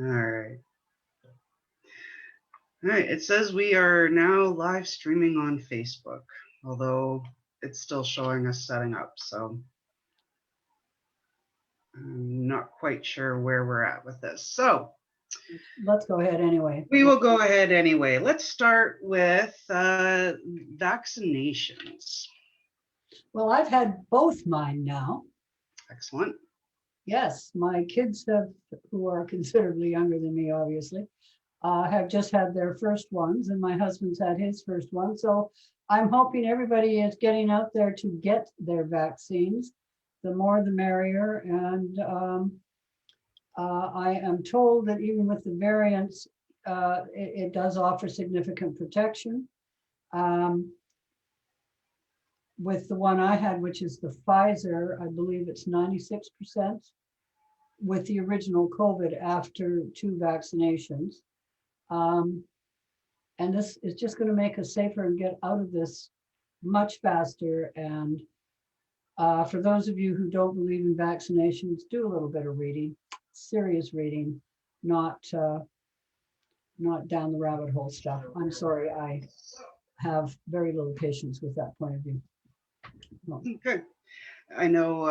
All right. All right. It says we are now live streaming on Facebook, although it's still showing us setting up. So I'm not quite sure where we're at with this. So Let's go ahead anyway. we will go ahead anyway. Let's start with vaccinations. Well, I've had both mine now. Excellent. Yes, my kids who are considerably younger than me, obviously, have just had their first ones, and my husband's had his first one. So I'm hoping everybody is getting out there to get their vaccines. The more, the merrier. And I am told that even with the variants, it does offer significant protection. With the one I had, which is the Pfizer, I believe it's 96% with the original COVID after 2 vaccinations. And this is just going to make us safer and get out of this much faster. And for those of you who don't believe in vaccinations, do a little bit of reading, serious reading, not down the rabbit hole stuff. I'm sorry, I have very little patience with that point of view. No. Good. I know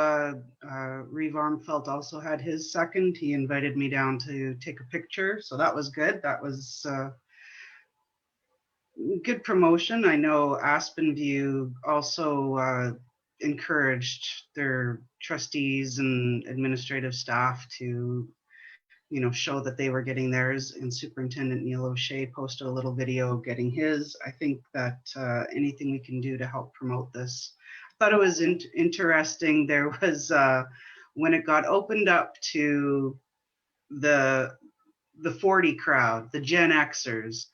Reeve Armfelt also had his second. He invited me down to take a picture, so that was good. That was good promotion. I know Aspen View also encouraged their trustees and administrative staff to, show that they were getting theirs. And Superintendent Neil O'Shea posted a little video getting his. I think that anything we can do to help promote this. I thought it was interesting. There was when it got opened up to the 40 crowd, the Gen Xers,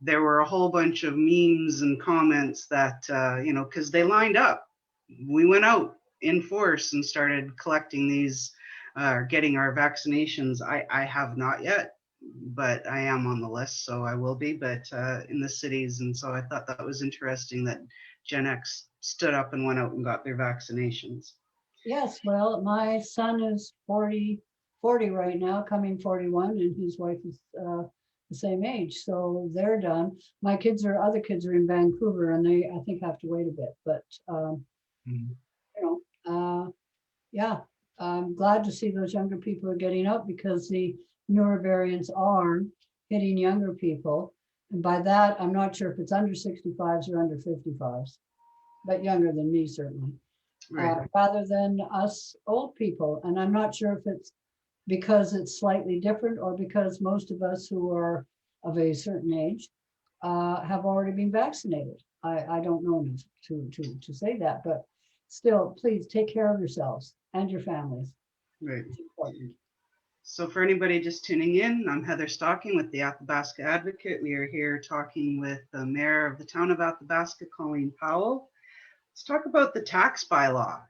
there were a whole bunch of memes and comments that, because they lined up. We went out in force and started collecting these, getting our vaccinations. I have not yet, but I am on the list, so I will be, but in the cities. And so I thought that was interesting that Gen X stood up and went out and got their vaccinations. Yes, well, my son is 40 right now, coming 41, and his wife is the same age, so they're done. My other kids are in Vancouver, and they, I think, have to wait a bit, but yeah, I'm glad to see those younger people are getting up because the newer variants are hitting younger people. And by that, I'm not sure if it's under 65s or under 55s, but younger than me, certainly. Right. Rather than us old people. And I'm not sure if it's because it's slightly different or because most of us who are of a certain age have already been vaccinated. I don't know enough to say that, but still, please take care of yourselves and your families. Right. It's important. So for anybody just tuning in, I'm Heather Stocking with the Athabasca Advocate. We are here talking with the mayor of the town of Athabasca, Colleen Powell. Let's talk about the tax bylaw.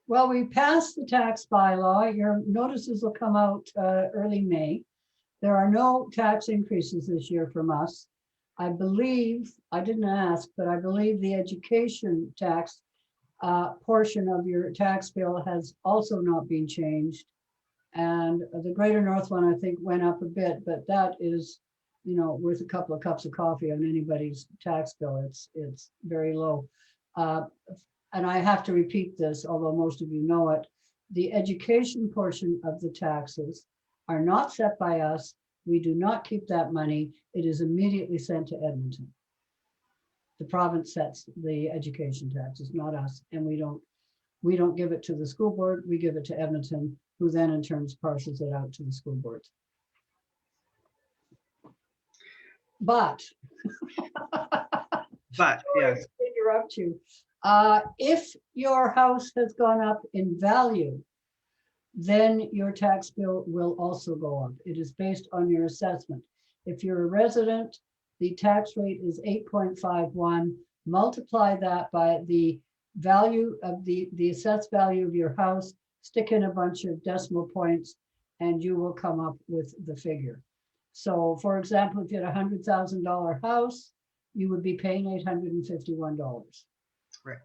Well, we passed the tax bylaw. Your notices will come out early May. There are no tax increases this year from us. I believe, I didn't ask, but I believe the education tax portion of your tax bill has also not been changed. And the Greater North one, I think, went up a bit, but that is, worth a couple of cups of coffee on anybody's tax bill. It's very low. And I have to repeat this, although most of you know it, the education portion of the taxes are not set by us. We do not keep that money. It is immediately sent to Edmonton. The province sets the education taxes, not us. And we don't give it to the school board. We give it to Edmonton, who then in turn parcels it out to the school boards. But yes, interrupt you. If your house has gone up in value, then your tax bill will also go up. It is based on your assessment. If you're a resident, the tax rate is 8.51. Multiply that by the value of the assessed value of your house, stick in a bunch of decimal points, and you will come up with the figure. So for example, if you had a $100,000 house, you would be paying $851. Right.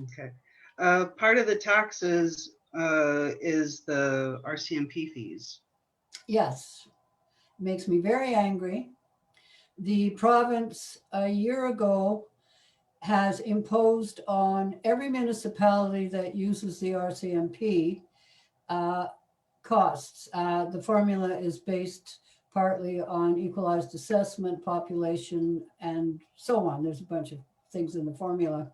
Okay. Part of the taxes is the RCMP fees. Yes, makes me very angry. The province a year ago has imposed on every municipality that uses the RCMP uh, costs. The formula is based partly on equalized assessment, population, and so on. There's a bunch of things in the formula.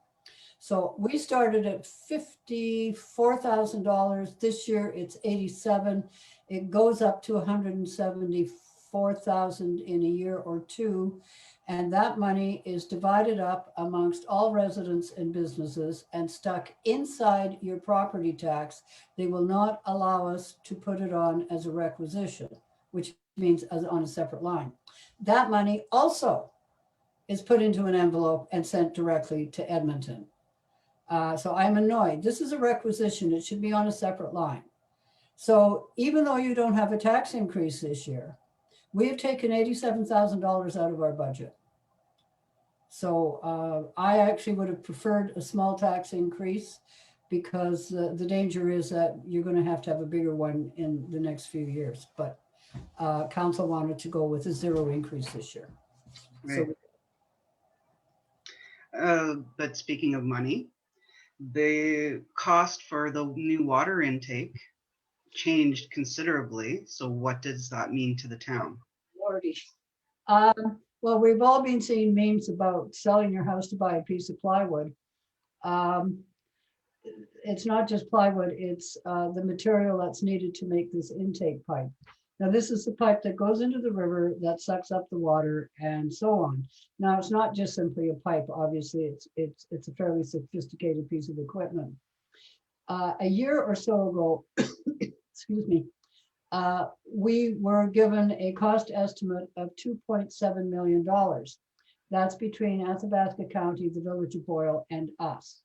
So we started at $54,000. This year it's 87. It goes up to 174,000 in a year or two. And that money is divided up amongst all residents and businesses and stuck inside your property tax. They will not allow us to put it on as a requisition, which means as on a separate line. That money also is put into an envelope and sent directly to Edmonton. So I'm annoyed. This is a requisition. It should be on a separate line. So even though you don't have a tax increase this year, we have taken $87,000 out of our budget. So I actually would have preferred a small tax increase because the danger is that you're going to have a bigger one in the next few years. But council wanted to go with a zero increase this year. Right. But speaking of money, the cost for the new water intake changed considerably. So what does that mean to the town? Lordy. Well, we've all been seeing memes about selling your house to buy a piece of plywood. Um, it's not just plywood, it's the material that's needed to make this intake pipe. Now, this is the pipe that goes into the river that sucks up the water and so on. Now, it's not just simply a pipe. Obviously, it's a fairly sophisticated piece of equipment. A year or so ago, excuse me, we were given a cost estimate of $2.7 million. That's between Athabasca County, the Village of Boyle, and us.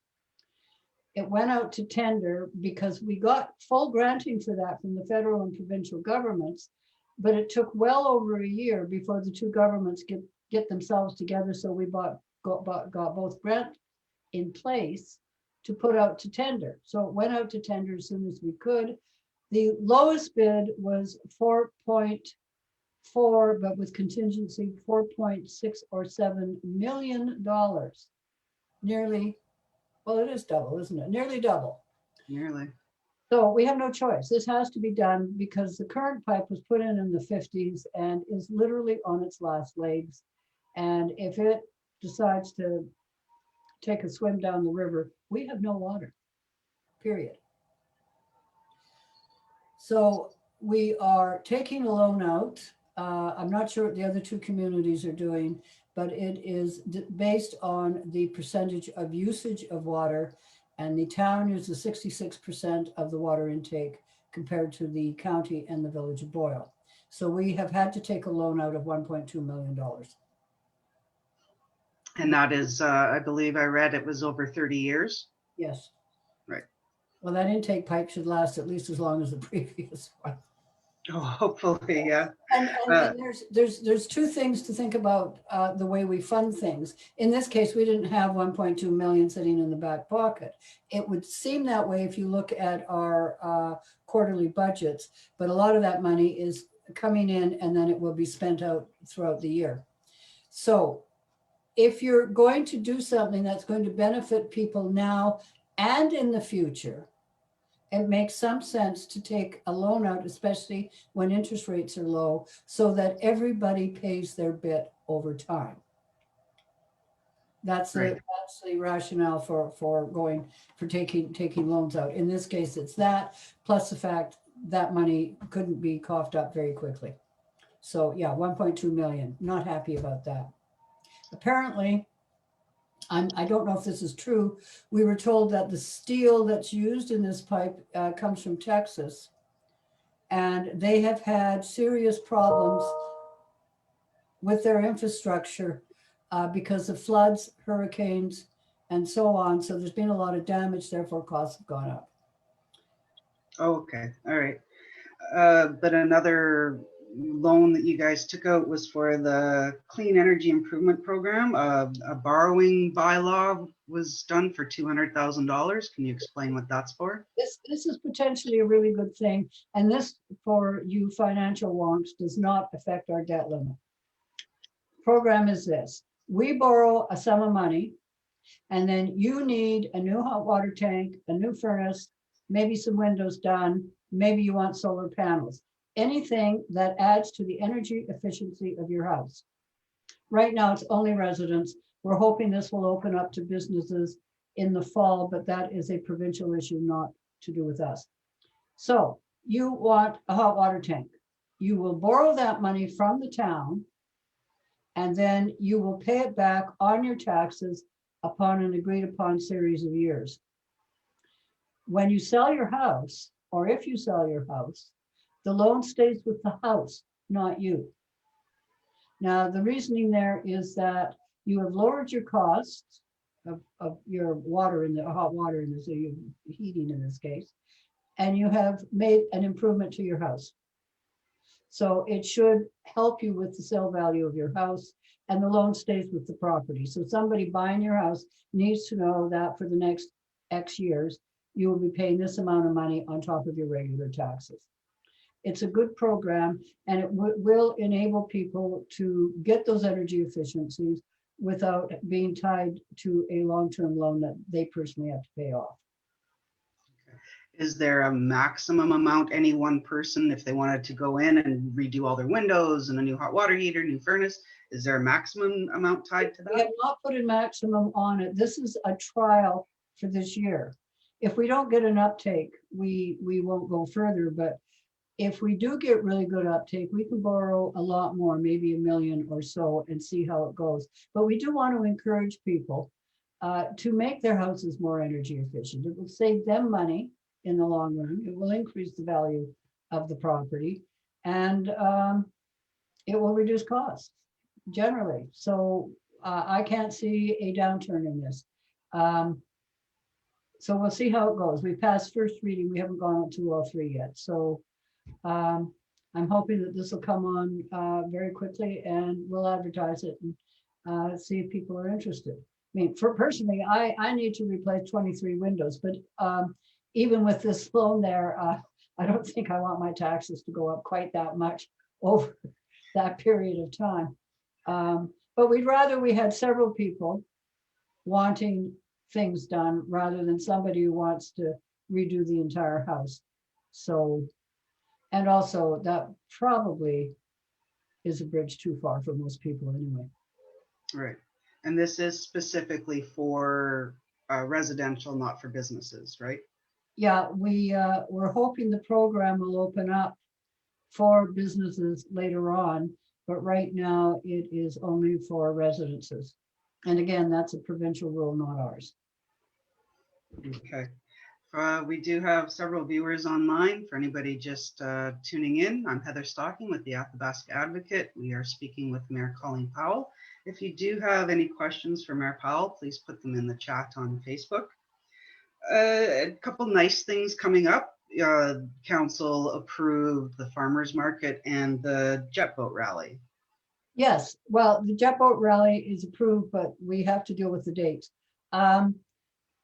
It went out to tender because we got full granting for that from the federal and provincial governments, but it took well over a year before the two governments get themselves together. So we got both grant in place to put out to tender. So it went out to tender as soon as we could. The lowest bid was 4.4, but with contingency 4.6 or $7 million. Nearly, well, it is double, isn't it? Nearly double. Nearly. So we have no choice. This has to be done because the current pipe was put in the 50s and is literally on its last legs. And if it decides to take a swim down the river, we have no water, period. So we are taking a loan out. I'm not sure what the other two communities are doing, but it is based on the percentage of usage of water. And the town uses 66% of the water intake compared to the county and the Village of Boyle. So we have had to take a loan out of $1.2 million. And that is, I believe I read it was over 30 years. Yes. Right. Well, that intake pipe should last at least as long as the previous one. Oh, hopefully, yeah. And there's two things to think about the way we fund things. In this case, we didn't have 1.2 million sitting in the back pocket. It would seem that way if you look at our quarterly budgets, but a lot of that money is coming in and then it will be spent out throughout the year. So if you're going to do something that's going to benefit people now and in the future, it makes some sense to take a loan out, especially when interest rates are low, so that everybody pays their bit over time. That's the, that's the rationale for taking loans out. In this case, it's that, plus the fact that money couldn't be coughed up very quickly. So yeah, 1.2 million, not happy about that. Apparently, I don't know if this is true. We were told that the steel that's used in this pipe comes from Texas, and they have had serious problems with their infrastructure because of floods, hurricanes, and so on. So there's been a lot of damage, therefore costs have gone up. Oh, okay, all right. But another loan that you guys took out was for the Clean Energy Improvement Program. A borrowing bylaw was done for $200,000. Can you explain what that's for? This is potentially a really good thing. And this, for you financial wonks, does not affect our debt limit. Program is this: we borrow a sum of money, and then you need a new hot water tank, a new furnace, maybe some windows done, maybe you want solar panels, anything that adds to the energy efficiency of your house. Right now, it's only residents. We're hoping this will open up to businesses in the fall, but that is a provincial issue, not to do with us. So you want a hot water tank. You will borrow that money from the town, and then you will pay it back on your taxes upon an agreed upon series of years. When you sell your house, or if you sell your house, the loan stays with the house, not you. Now, the reasoning there is that you have lowered your costs of your water in the hot water in this, so your heating in this case, and you have made an improvement to your house. So it should help you with the sale value of your house, and the loan stays with the property. So somebody buying your house needs to know that for the next X years, you will be paying this amount of money on top of your regular taxes. It's a good program, and it will enable people to get those energy efficiencies without being tied to a long-term loan that they personally have to pay off. Is there a maximum amount any one person, if they wanted to go in and redo all their windows and a new hot water heater, new furnace, is there a maximum amount tied to that? We have not put a maximum on it. This is a trial for this year. If we don't get an uptake, we won't go further, but if we do get really good uptake, we can borrow a lot more, maybe $1 million or so, and see how it goes. But we do want to encourage people to make their houses more energy efficient. It will save them money in the long run. It will increase the value of the property, and it will reduce costs generally. So I can't see a downturn in this. So we'll see how it goes. We passed first reading. We haven't gone up to all three yet. So I'm hoping that this will come on very quickly, and we'll advertise it and see if people are interested. I mean, for personally, I need to replace 23 windows, but even with this loan there, I don't think I want my taxes to go up quite that much over that period of time. But we'd rather we had several people wanting things done rather than somebody who wants to redo the entire house. So, and also that probably is a bridge too far for most people anyway. Right. And this is specifically for residential, not for businesses, right? Yeah, we're hoping the program will open up for businesses later on, but right now it is only for residences. And again, that's a provincial rule, not ours. Okay. We do have several viewers online. For anybody just tuning in, I'm Heather Stocking with the Athabasca Advocate. We are speaking with Mayor Colleen Powell. If you do have any questions for Mayor Powell, please put them in the chat on Facebook. A couple nice things coming up. Council approved the farmers market and the jet boat rally. Yes, well, the jet boat rally is approved, but we have to deal with the dates.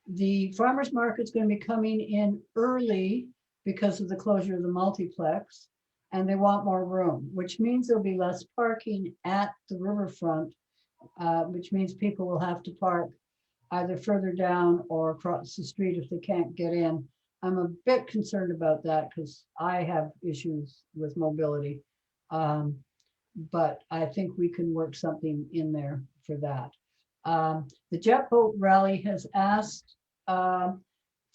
The farmers market's going to be coming in early because of the closure of the multiplex, and they want more room, which means there'll be less parking at the riverfront, which means people will have to park either further down or across the street if they can't get in. I'm a bit concerned about that because I have issues with mobility, but I think we can work something in there for that. The jet boat rally has asked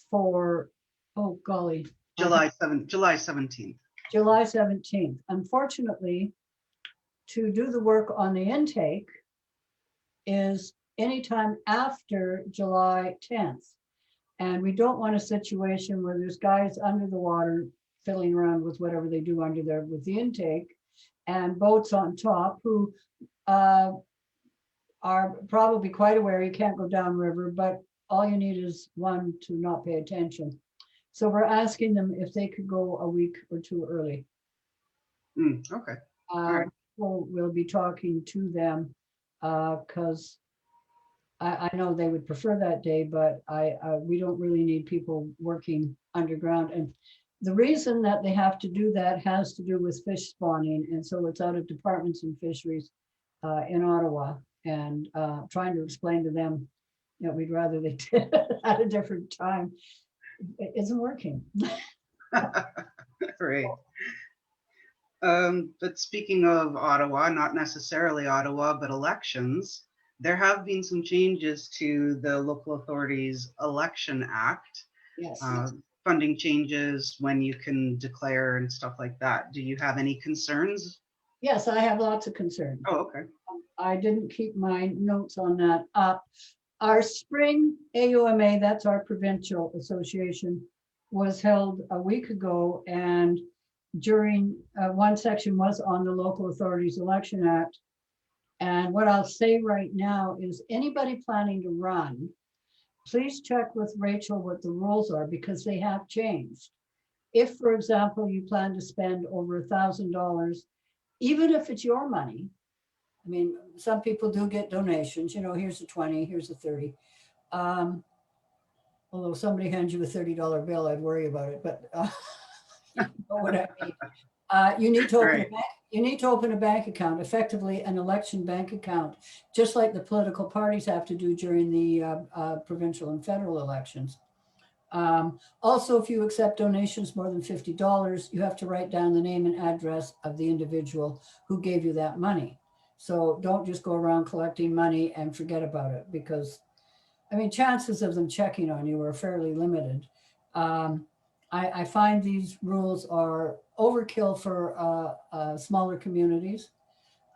for, oh golly, July 17th. July 17th. Unfortunately, to do the work on the intake is anytime after July 10th. And we don't want a situation where there's guys under the water fiddling around with whatever they do under there with the intake, and boats on top who are probably quite aware you can't go downriver, but all you need is one to not pay attention. So we're asking them if they could go a week or two early. Okay. All Uh, right. we'll be talking to them because I know they would prefer that day, but we don't really need people working underground. And the reason that they have to do that has to do with fish spawning. And so it's out of departments and fisheries in Ottawa, and trying to explain to them that we'd rather they did it at a different time. It isn't working. Right. But speaking of Ottawa, not necessarily Ottawa, but elections, there have been some changes to the Local Authorities Election Act, Yes. funding changes when you can declare and stuff like that. Do you have any concerns? Yes, I have lots of concern. Oh, okay. I didn't keep my notes on that up. Our spring AUMA, that's our provincial association, was held a week ago, and during one section was on the Local Authorities Election Act. And what I'll say right now is anybody planning to run, please check with Rachel what the rules are, because they have changed. If, for example, you plan to spend over $1,000, even if it's your money, I mean, some people do get donations, you know, here's a 20, here's a 30. Although somebody hands you a $30 bill, I'd worry about it, but you know what I mean. You need to open a Right. bank. You need to open a bank account, effectively an election bank account, just like the political parties have to do during the provincial and federal elections. Also, if you accept donations more than $50, you have to write down the name and address of the individual who gave you that money. So don't just go around collecting money and forget about it, because, I mean, chances of them checking on you are fairly limited. Um, I find these rules are overkill for smaller communities.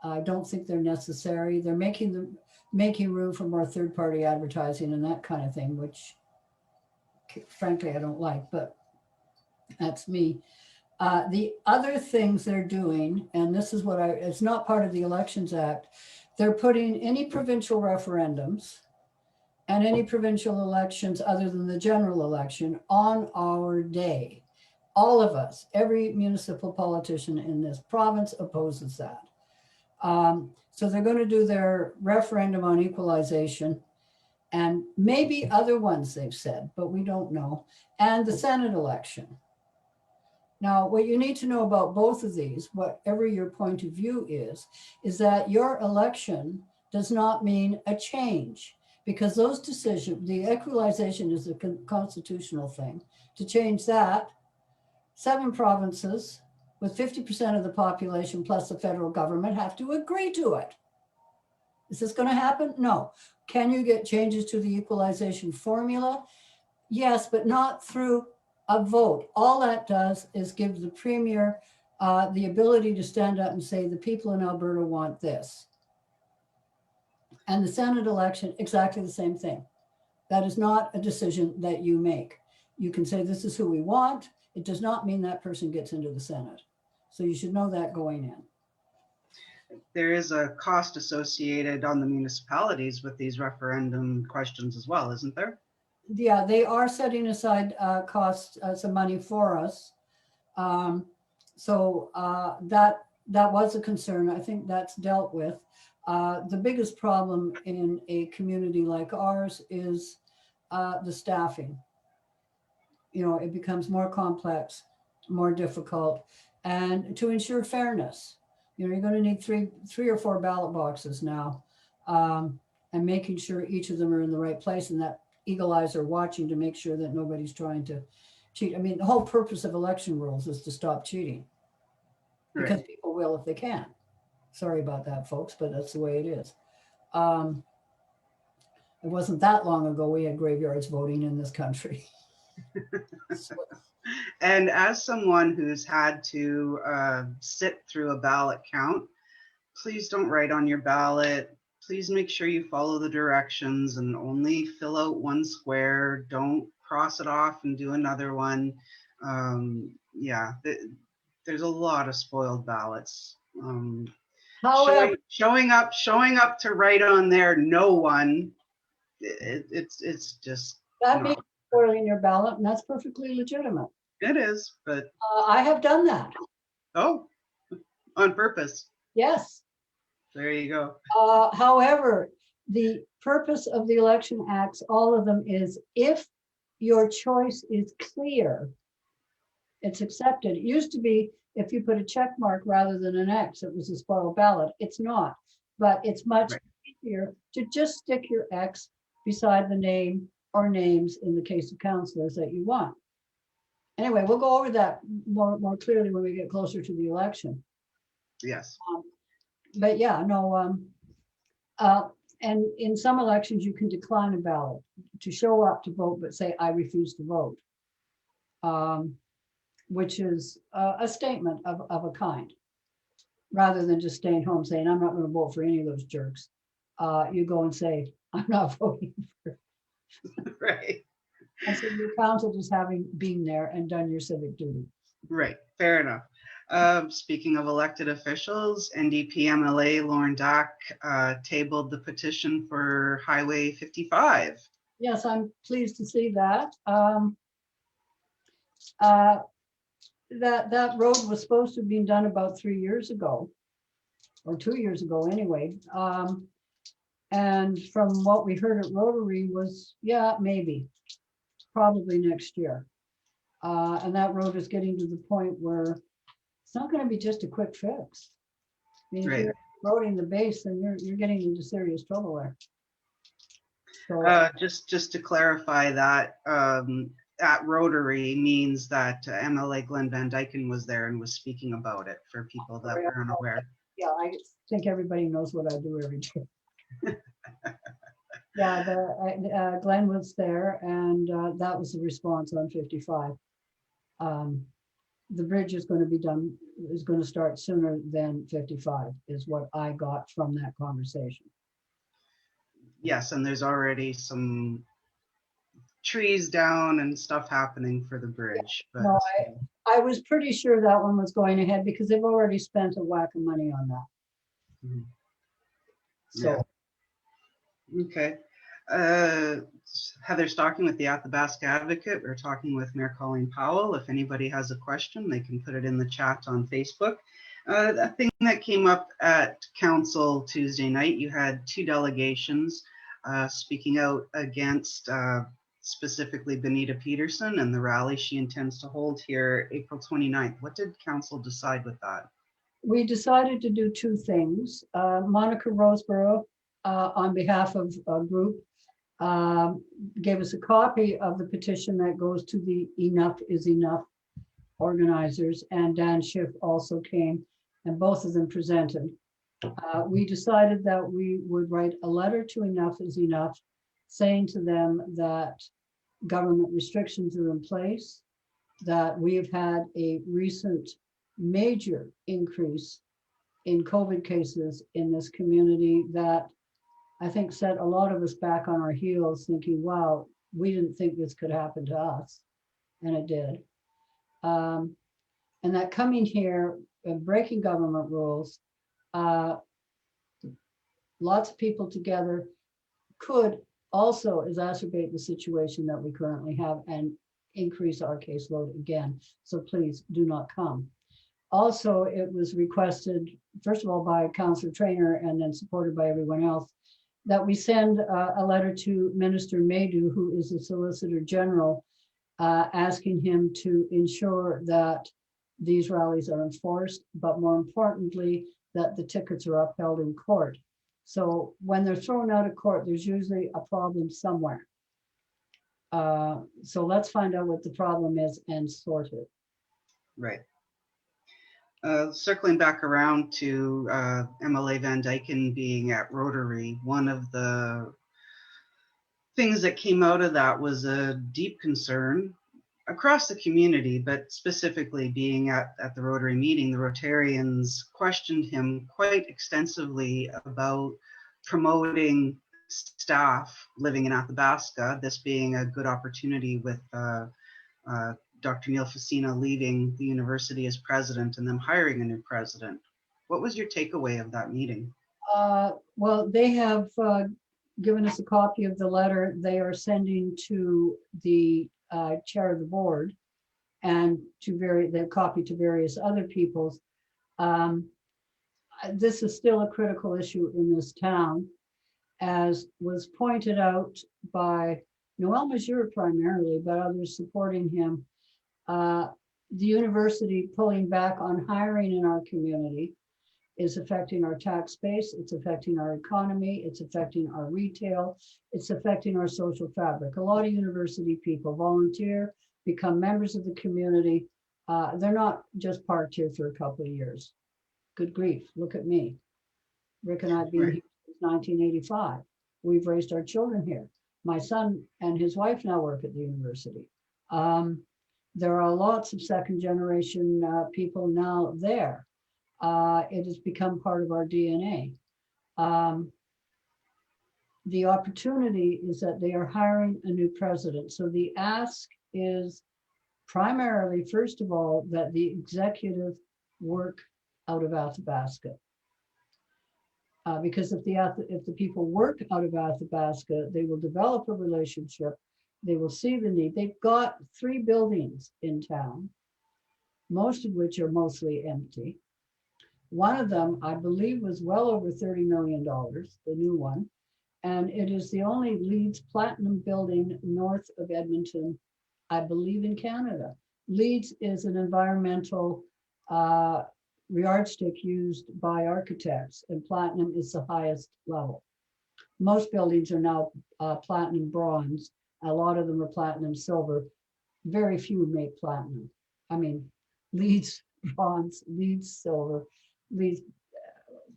I don't think they're necessary. They're making room for more third-party advertising and that kind of thing, which frankly I don't like, but that's me. The other things they're doing, and this is what it's not part of the Elections Act, they're putting any provincial referendums and any provincial elections other than the general election on our day. All of us, every municipal politician in this province opposes that. So they're going to do their referendum on equalization and maybe other ones they've said, but we don't know, and the Senate election. Now, what you need to know about both of these, whatever your point of view is that your election does not mean a change, because those decisions, the equalization is a constitutional thing. To change that, 7 provinces with 50% of the population plus the federal government have to agree to it. Is this going to happen? No. Can you get changes to the equalization formula? Yes, but not through a vote. All that does is give the premier the ability to stand up and say, the people in Alberta want this. And the Senate election, exactly the same thing. That is not a decision that you make. You can say, this is who we want. It does not mean that person gets into the Senate. So you should know that going in. There is a cost associated on the municipalities with these referendum questions as well, isn't there? Yeah, they are setting aside costs, some money for us. So that was a concern. I think that's dealt with. The biggest problem in a community like ours is the staffing. You know, it becomes more complex, more difficult, and to ensure fairness, you know, you're going to need three or four ballot boxes now, and making sure each of them are in the right place, and that eagle eyes are watching to make sure that nobody's trying to cheat. I mean, the whole purpose of election rules is to stop cheating, because Right. people will if they can. Sorry about that, folks, but that's the way it is. Um, it wasn't that long ago we had graveyards voting in this country. So, And as someone who's had to sit through a ballot count, please don't write on your ballot. Please make sure you follow the directions and only fill out one square. Don't cross it off and do another one. Yeah, there's a lot of spoiled ballots. however, Showing up to write on there, no one. It's just that means not. spoiling your ballot, and that's perfectly legitimate. It is, but I have done that. oh, On purpose. Yes. There you go. However, the purpose of the election acts, all of them, is if your choice is clear, it's accepted. It used to be if you put a check mark rather than an X, it was a spoiled ballot. It's not, but it's much Right. easier to just stick your X beside the name or names in the case of councillors that you want. Anyway, we'll go over that more clearly when we get closer to the election. Yes. But yeah, no, and in some elections, you can decline a ballot to show up to vote, but say, I refuse to vote, which is a statement of a kind, rather than just staying home saying, I'm not going to vote for any of those jerks. You go and say, I'm not voting for. Right. And so you're counted as having been there and done your civic duty. Right. Fair enough. Speaking of elected officials, NDP MLA Lauren Dack tabled the petition for Highway 55. Yes, I'm pleased to see that. That road was supposed to have been done about 3 years ago, or 2 years ago anyway. And from what we heard at Rotary was, yeah, maybe, probably next year. And that road is getting to the point where it's not going to be just a quick fix. I mean, if you're eroding the base, then you're getting into serious trouble there. So, just to clarify that, at Rotary means that MLA Glenn Van Dyken was there and was speaking about it for people that were unaware. Yeah, I think everybody knows what I do every day. Yeah, Glenn was there, and that was the response on 55. The bridge is going to be done, is going to start sooner than 55, is what I got from that conversation. Yes, and there's already some trees down and stuff happening for the bridge. But no, I was pretty sure that one was going ahead because they've already spent a whack of money on that. Mm-hmm. So, yeah. Okay. Heather Stocking with the Athabasca Advocate. We're talking with Mayor Colleen Powell. If anybody has a question, they can put it in the chat on Facebook. A thing that came up at Council Tuesday night, you had two delegations speaking out against specifically Benita Peterson and the rally she intends to hold here April 29th. What did Council decide with that? we decided to do two things. Monica Roseborough, on behalf of a group, gave us a copy of the petition that goes to the Enough is Enough organizers, and Dan Schiff also came, and both of them presented. We decided that we would write a letter to Enough is Enough, saying to them that government restrictions are in place, that we have had a recent major increase in COVID cases in this community that I think set a lot of us back on our heels thinking, wow, we didn't think this could happen to us. And it did. And that coming here and breaking government rules, lots of people together could also exacerbate the situation that we currently have and increase our caseload again. So please do not come. Also, it was requested, first of all, by Councillor Traynor and then supported by everyone else, that we send a letter to Minister Maydew, who is the Solicitor General, asking him to ensure that these rallies are enforced, but more importantly, that the tickets are upheld in court. So when they're thrown out of court, there's usually a problem somewhere. So let's find out what the problem is and sort it. Right. Circling back around to MLA Van Dyken being at Rotary, one of the things that came out of that was a deep concern across the community, but specifically being at the Rotary meeting, the Rotarians questioned him quite extensively about promoting staff living in Athabasca, this being a good opportunity with Dr. Neil Facina leaving the university as president and them hiring a new president. What was your takeaway of that meeting? Well, they have given us a copy of the letter they are sending to the chair of the board and to the copy to various other peoples. this is still a critical issue in this town, as was pointed out by Noel Mazur primarily, but others supporting him. The university pulling back on hiring in our community is affecting our tax base, it's affecting our economy, it's affecting our retail, it's affecting our social fabric. A lot of university people volunteer, become members of the community. They're not just parked here for a couple of years. Good grief, look at me. Rick and I have been Right. here since 1985. We've raised our children here. My son and his wife now work at the university. There are lots of second generation people now there. It has become part of our DNA. The opportunity is that they are hiring a new president. So the ask is primarily, first of all, that the executive work out of Athabasca. Because if the people work out of Athabasca, they will develop a relationship. They will see the need. They've got 3 buildings in town, most of which are mostly empty. One of them, I believe, was well over $30 million, the new one. And it is the only LEEDs Platinum building north of Edmonton, I believe, in Canada. LEEDs is an environmental yardstick used by architects, and Platinum is the highest level. Most buildings are now Platinum bronze. A lot of them are Platinum silver. Very few make Platinum. I mean, LEEDs bronze, LEEDs silver, LEEDs,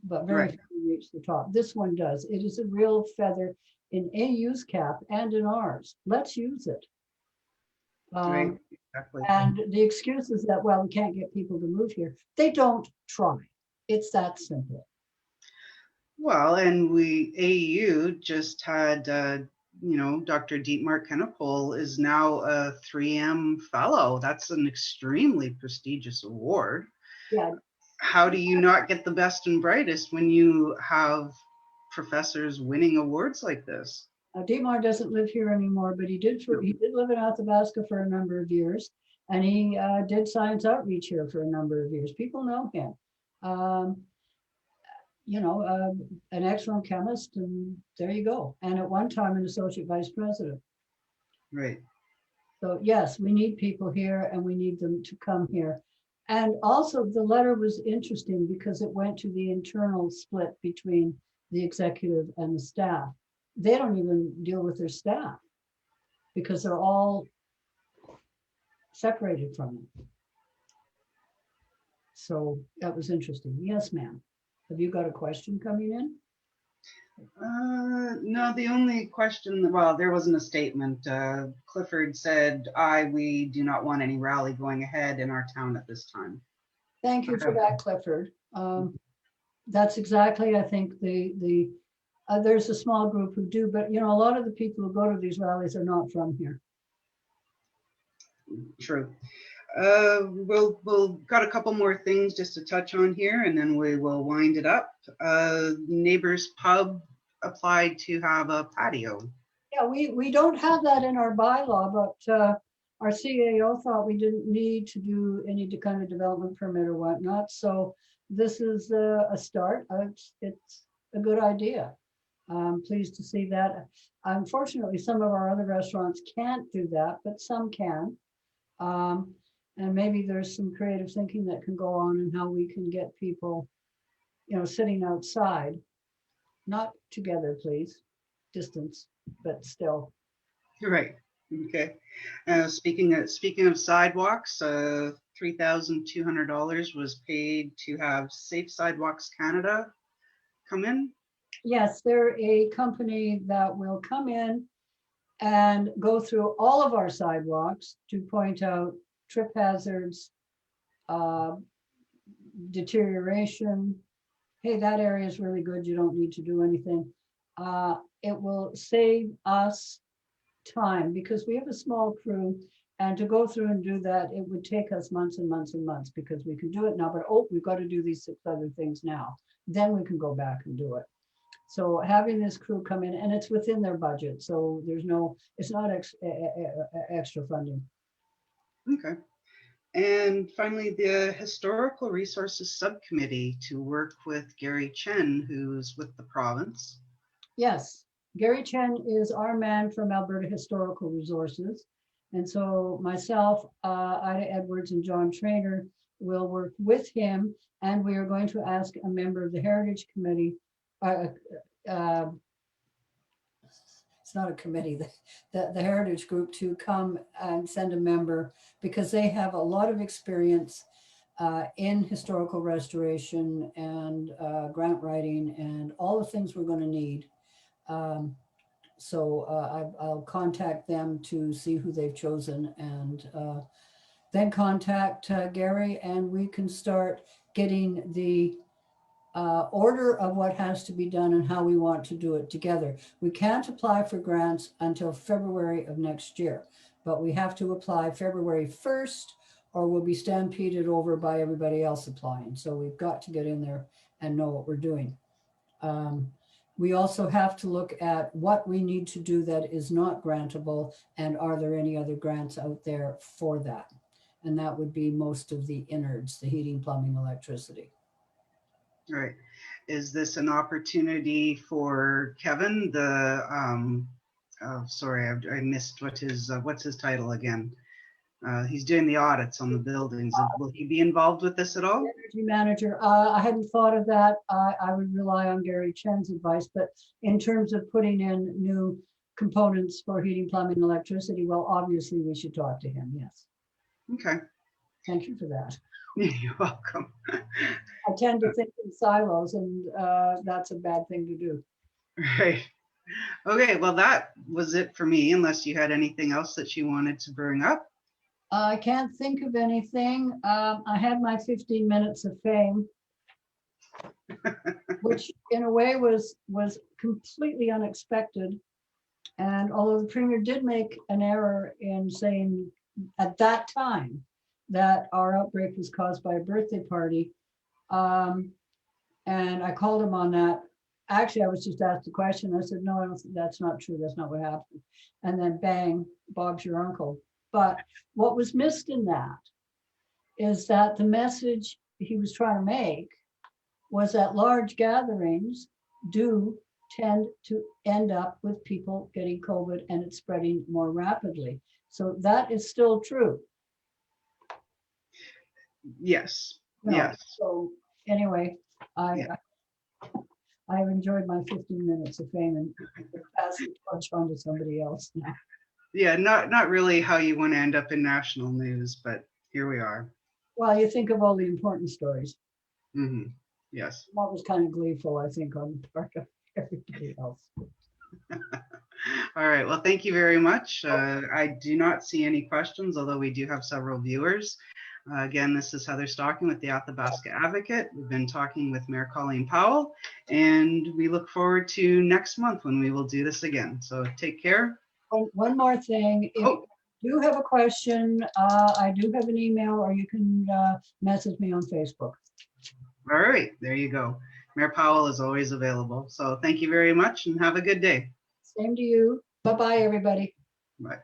but very Right. few reach the top. This one does. It is a real feather in AU's cap and in ours. Let's use it. Right. Exactly. And the excuse is that, well, we can't get people to move here. They don't try. It's that simple. Well, and AU just had, Dr. Dietmar Kennepol is now a 3M fellow. That's an extremely prestigious award. Yeah. How do you not get the best and brightest when you have professors winning awards like this? Dietmar doesn't live here anymore, but he did live in Athabasca for a number of years, and he did science outreach here for a number of years. People know him. An excellent chemist, and there you go. And at one time, an associate vice president. Right. So yes, we need people here, and we need them to come here. And also, the letter was interesting because it went to the internal split between the executive and the staff. They don't even deal with their staff because they're all separated from them. So that was interesting. Yes, ma'am. Have you got a question coming in? No, the only question, well, there wasn't a statement. Clifford said, we do not want any rally going ahead in our town at this time. Thank you for that, Clifford. That's exactly, I think, there's a small group who do, but a lot of the people who go to these rallies are not from here. True. We'll got a couple more things just to touch on here, and then we will wind it up. Neighbors Pub applied to have a patio. Yeah, we don't have that in our bylaw, but our CAO thought we didn't need to do any kind of development permit or whatnot. So this is a start. It's a good idea. I'm pleased to see that. Unfortunately, some of our other restaurants can't do that, but some can. And maybe there's some creative thinking that can go on and how we can get people, sitting outside, not together, please, distance, but still. Right. Okay. Speaking of sidewalks, $3,200 was paid to have Safe Sidewalks Canada come in. Yes, they're a company that will come in and go through all of our sidewalks to point out trip hazards, deterioration. Hey, that area is really good. You don't need to do anything. It will save us time because we have a small crew, and to go through and do that, it would take us months and months and months because we can do it now, but we've got to do these 6 other things now. Then we can go back and do it. So having this crew come in, and it's within their budget, so it's not extra funding. Okay. And finally, the Historical Resources Subcommittee to work with Gary Chen, who's with the province. Yes, Gary Chen is our man from Alberta Historical Resources. And so myself, Ida Edwards and John Trainer will work with him. And we are going to ask a member of the Heritage Committee, uh, it's not a committee, the Heritage Group to come and send a member because they have a lot of experience in historical restoration and grant writing and all the things we're going to need. So I'll contact them to see who they've chosen and then contact Gary and we can start getting the order of what has to be done and how we want to do it together. We can't apply for grants until February of next year, but we have to apply February 1st or we'll be stampeded over by everybody else applying. So we've got to get in there and know what we're doing. We also have to look at what we need to do that is not grantable and are there any other grants out there for that? And that would be most of the innards, the heating, plumbing, electricity. Right. Is this an opportunity for Kevin, the, oh, sorry, I missed what's his title again? He's doing the audits on the buildings. Will he be involved with this at all? Energy manager, I hadn't thought of that. I would rely on Gary Chen's advice, but in terms of putting in new components for heating, plumbing, electricity, well, obviously we should talk to him, yes. Okay. Thank you for that. You're welcome. I tend to think in silos and that's a bad thing to do. Right. Okay, well, that was it for me, unless you had anything else that you wanted to bring up. I can't think of anything. I had my 15 minutes of fame, which in a way was completely unexpected. And although the premier did make an error in saying at that time that our outbreak was caused by a birthday party, and I called him on that. Actually, I was just asked a question. I said, no, that's not true. That's not what happened. And then bang, Bob's your uncle. But what was missed in that is that the message he was trying to make was that large gatherings do tend to end up with people getting COVID and it's spreading more rapidly. So that is still true. Yes. No. Yes. So anyway, I've enjoyed my 15 minutes of fame and pass the torch on to somebody else now. Yeah, not really how you want to end up in national news, but here we are. Well, you think of all the important stories. Mm-hmm. Yes. That was kind of gleeful, I think, on the part of everybody else. All right. Well, thank you very much. I do not see any questions, although we do have several viewers. Again, this is Heather Stocking with the Athabasca Advocate. We've been talking with Mayor Colleen Powell, and we look forward to next month when we will do this again. So take care. One more thing. If you do have a question, I do have an email, or you can message me on Facebook. All right. There you go. Mayor Powell is always available. So thank you very much and have a good day. Same to you. Bye-bye, everybody. Bye.